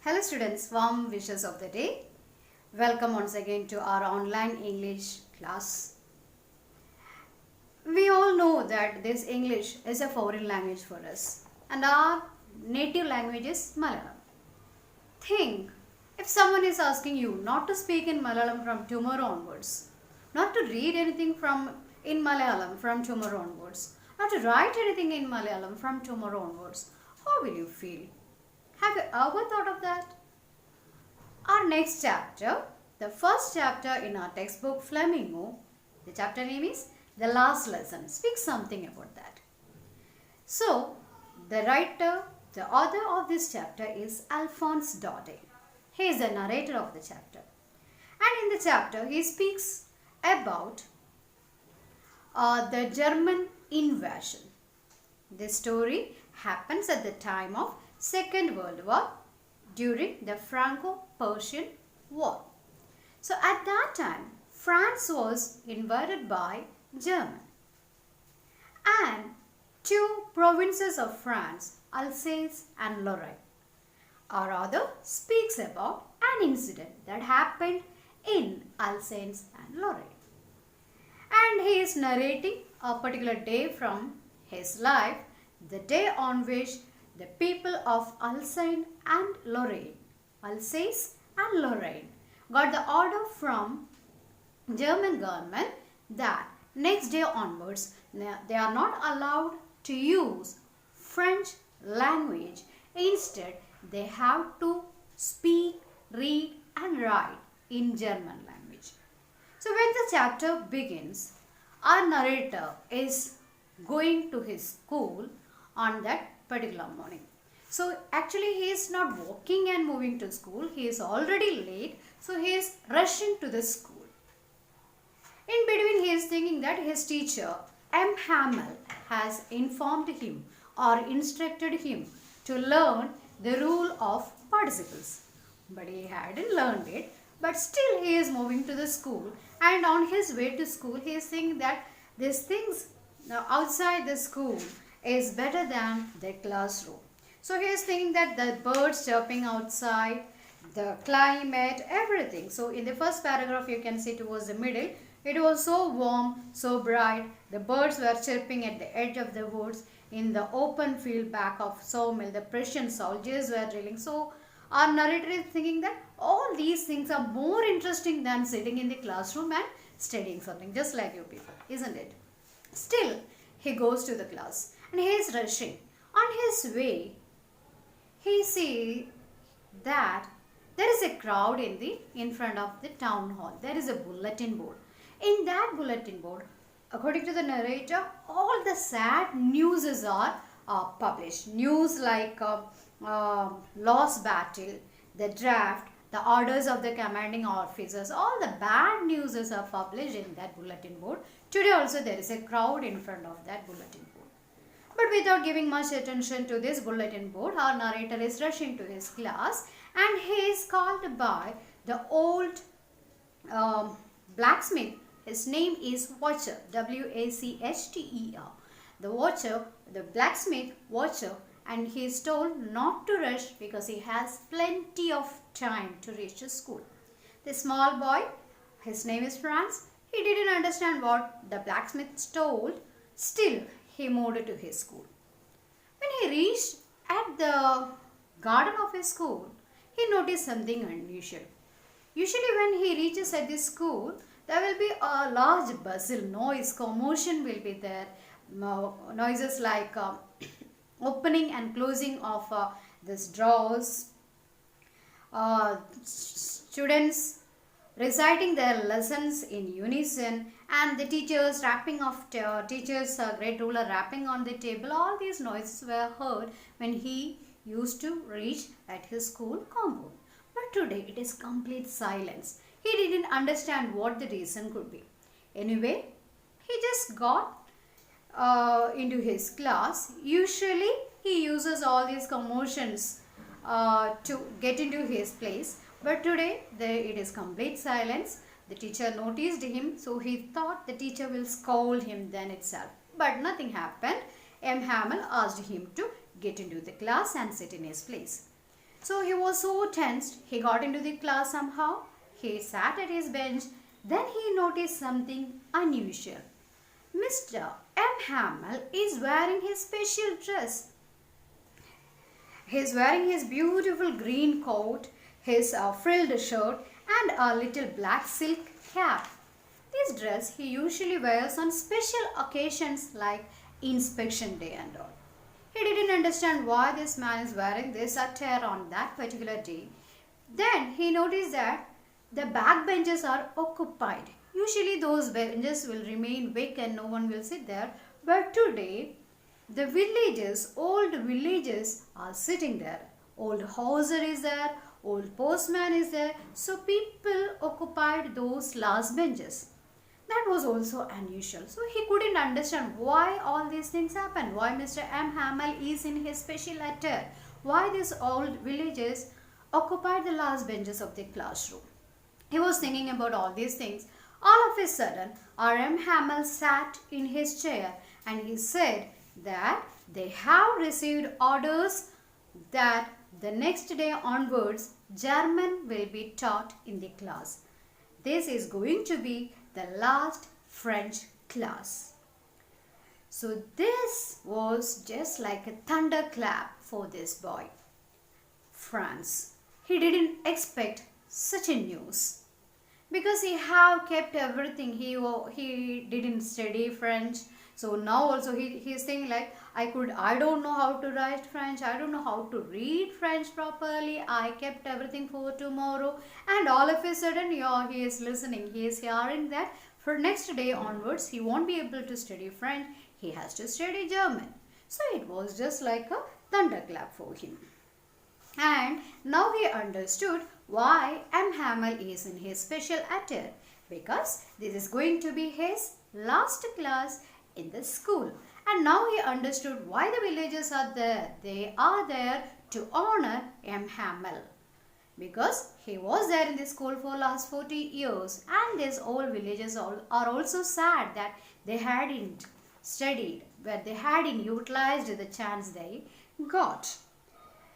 Hello students, warm wishes of the day. Welcome once again to our online English class. We all know that this English is a foreign language for us and our native language is Malayalam. Think if someone is asking you not to speak in Malayalam from tomorrow onwards, not to read anything in Malayalam from tomorrow onwards, not to write anything in Malayalam from tomorrow onwards, how will you feel? Have you ever thought of that? Our next chapter, the first chapter in our textbook Flamingo, the chapter name is The Last Lesson, speaks something about that. So, the author of this chapter is Alphonse Daudet. He is the narrator of the chapter. And in the chapter, he speaks about the German invasion. This story happens at the time of Second World War during the Franco-Persian War. So at that time, France was invaded by Germany. And two provinces of France, Alsace and Lorraine. Our author speaks about an incident that happened in Alsace and Lorraine. And he is narrating a particular day from his life, the day on which the people of Alsace and Lorraine got the order from German government that next day onwards they are not allowed to use French language. Instead, they have to speak, read and write in German language. So when the chapter begins, our narrator is going to his school on that particular morning. So actually he is not walking and moving to school. He is already late. So he is rushing to the school. In between he is thinking that his teacher M. Hamel has informed him or instructed him to learn the rule of participles. But he hadn't learned it. But still he is moving to the school. And on his way to school he is thinking that these things outside the school is better than the classroom. So he is thinking that the birds chirping outside, the climate, everything. So in the first paragraph you can see towards the middle, it was so warm, so bright. The birds were chirping at the edge of the woods. In the open field back of sawmill, the Prussian soldiers were drilling. So our narrator is thinking that all these things are more interesting than sitting in the classroom and studying something, just like you people, isn't it? Still, he goes to the class. And he is rushing. On his way, he sees that there is a crowd in front of the town hall. There is a bulletin board. In that bulletin board, according to the narrator, all the sad news are published. News like lost battle, the draft, the orders of the commanding officers, all the bad news are published in that bulletin board. Today also there is a crowd in front of that bulletin board. But without giving much attention to this bulletin board, our narrator is rushing to his class and he is called by the old blacksmith. His name is Watcher, W-A-C-H-T-E-R. The Watcher, the blacksmith Watcher, and he is told not to rush because he has plenty of time to reach the school. The small boy, his name is Franz, he didn't understand what the blacksmith told. Still, he moved to his school. When he reached at the garden of his school, he noticed something unusual. Usually when he reaches at this school, there will be a large bustle, noise, commotion will be there. Noises like opening and closing of this drawers. Students reciting their lessons in unison, and the teachers great ruler rapping on the table. All these noises were heard when he used to reach at his school compound. But today it is complete silence. He didn't understand what the reason could be. Anyway, he just got into his class. Usually he uses all these commotions to get into his place. But today it is complete silence. The teacher noticed him, so he thought the teacher will scold him then itself. But nothing happened. M. Hamel asked him to get into the class and sit in his place. So he was so tensed, he got into the class somehow. He sat at his bench. Then he noticed something unusual. Mr. M. Hamel is wearing his special dress. He is wearing his beautiful green coat, his frilled shirt and a little black silk cap. This dress he usually wears on special occasions like inspection day and all. He didn't understand why this man is wearing this attire on that particular day. Then he noticed that the back benches are occupied. Usually those benches will remain vacant, no one will sit there. But today, the villagers, old villagers are sitting there. Old houser is there, old postman is there. So people occupied those last benches. That was also unusual. So he couldn't understand why all these things happened. Why Mr. M. Hamel is in his special attire. Why these old villagers occupied the last benches of the classroom. He was thinking about all these things. All of a sudden, R. M. Hamel sat in his chair and he said that they have received orders that the next day onwards, German will be taught in the class. This is going to be the last French class. So this was just like a thunderclap for this boy. France. He didn't expect such a news. Because he have kept everything. He didn't study French. So now also he is thinking like, I don't know how to write French. I don't know how to read French properly. I kept everything for tomorrow. And all of a sudden, yeah, he is listening. He is hearing that for next day onwards, he won't be able to study French. He has to study German. So it was just like a thunderclap for him. And now he understood why M. Hamel is in his special attire. Because this is going to be his last class in the school. And now he understood why the villagers are there. They are there to honor M. Hamel. Because he was there in the school for last 40 years. And these old villagers are also sad that they hadn't studied, but they hadn't utilized the chance they got.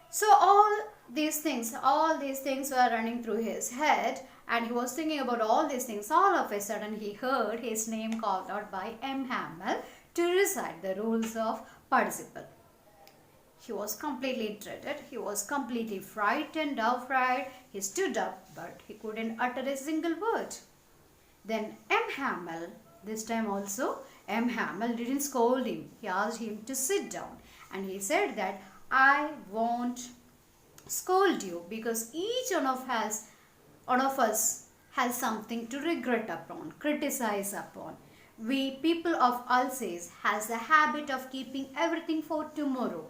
So all these things were running through his head and he was thinking about all these things. All of a sudden he heard his name called out by M. Hamel to recite the rules of participle. He was completely dreaded. He was completely frightened, afraid. He stood up but he couldn't utter a single word. Then M. Hamel, this time also, M. Hamel didn't scold him. He asked him to sit down and he said that I won't scold you because each one of us has something to regret upon, criticize upon. We people of Alsace has the habit of keeping everything for tomorrow.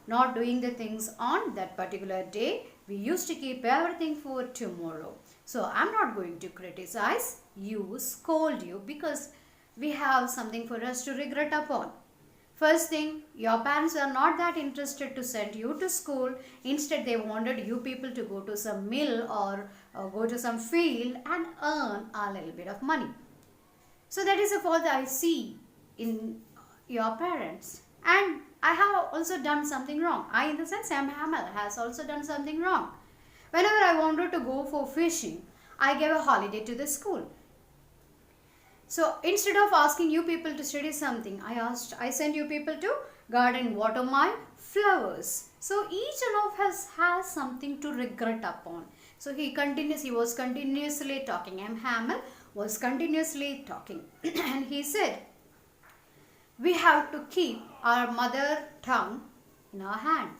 Not doing the things on that particular day. We used to keep everything for tomorrow. So I'm not going to criticize you, scold you because we have something for us to regret upon. First thing, your parents are not that interested to send you to school. Instead, they wanted you people to go to some mill or go to some field and earn a little bit of money. So that is a fault I see in your parents. And I have also done something wrong. In the sense, Sam Hamel has also done something wrong. Whenever I wanted to go for fishing, I gave a holiday to the school. So instead of asking you people to study something, I sent you people to garden, water my flowers. So each one of us has something to regret upon. So he was continuously talking. M. Hamel was continuously talking. And he said, we have to keep our mother tongue in our hand.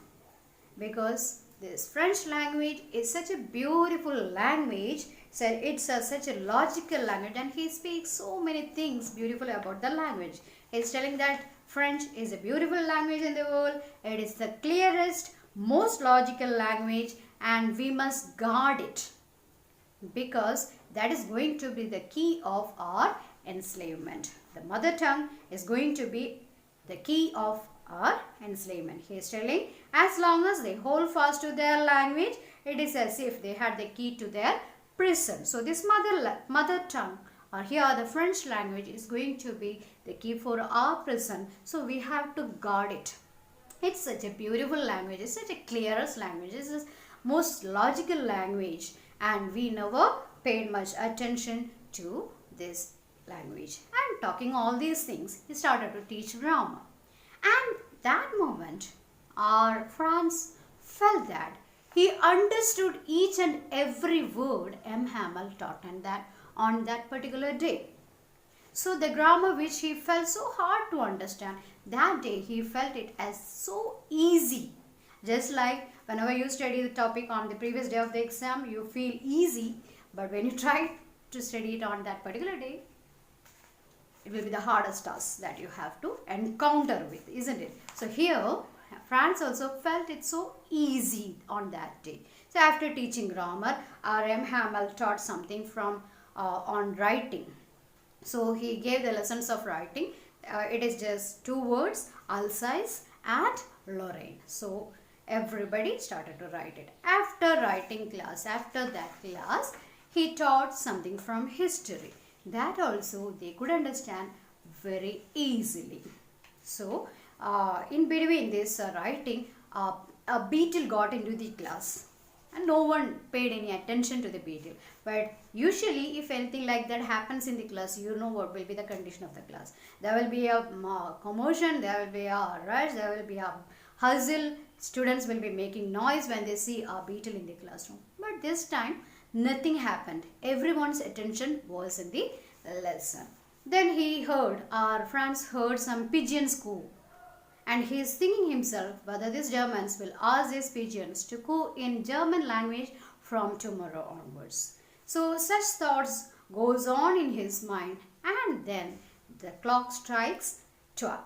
Because this French language is such a beautiful language. So it's such a logical language and he speaks so many things beautifully about the language. He's telling that French is a beautiful language in the world. It is the clearest, most logical language and we must guard it. Because that is going to be the key of our enslavement. The mother tongue is going to be the key of our enslavement. He is telling as long as they hold fast to their language, it is as if they had the key to their prison. So this mother tongue or here the French language is going to be the key for our prison. So we have to guard it. It's such a beautiful language. It's such a clearest language. It's most logical language, and we never paid much attention to this language. And talking all these things, he started to teach grammar. And that moment, our Franz felt that he understood each and every word M. Hamel taught on that particular day. So the grammar which he felt so hard to understand, that day he felt it as so easy. Just like whenever you study the topic on the previous day of the exam, you feel easy, but when you try to study it on that particular day, it will be the hardest task that you have to encounter with, isn't it? So here, Franz also felt it so easy on that day. So after teaching grammar, R.M. Hamel taught something from on writing. So he gave the lessons of writing. It is just 2 words, Alsace and Lorraine. So everybody started to write it. After that class, he taught something from history. That also they could understand very easily. So in between this writing, a beetle got into the class. And no one paid any attention to the beetle. But usually if anything like that happens in the class, you know what will be the condition of the class. There will be a commotion, there will be a rush, there will be a hustle. Students will be making noise when they see a beetle in the classroom. But this time nothing happened. Everyone's attention was in the lesson. Then Franz heard some pigeons coo. And he is thinking himself whether these Germans will ask these pigeons to coo in German language from tomorrow onwards. So such thoughts goes on in his mind, and then the clock strikes 12.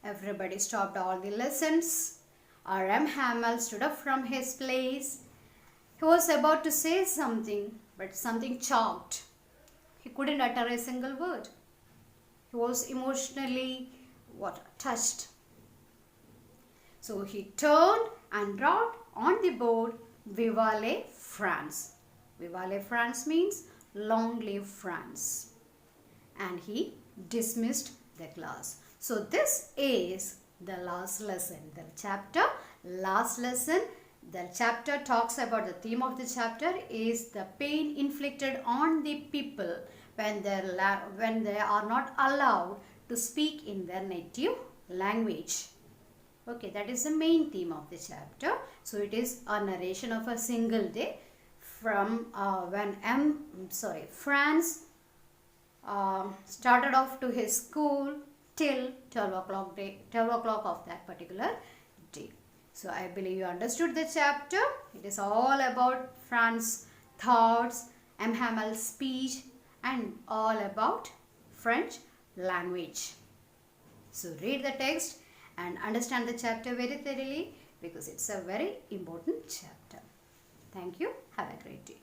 Everybody stopped all the lessons. R.M. Hamel stood up from his place. He was about to say something, but something choked. He couldn't utter a single word. He was emotionally touched. So he turned and wrote on the board, "Viva le France." Viva le France means long live France. And he dismissed the class. So this is the last lesson. The chapter talks about, the theme of the chapter is the pain inflicted on the people when they are not allowed to speak in their native language. Okay, that is the main theme of the chapter. So it is a narration of a single day from when Franz started off to his school till 12 o'clock of that particular day. So I believe you understood the chapter. It is all about Franz's thoughts, M. Hamel's speech, and all about French language. So read the text and understand the chapter very thoroughly, because it's a very important chapter. Thank you. Have a great day.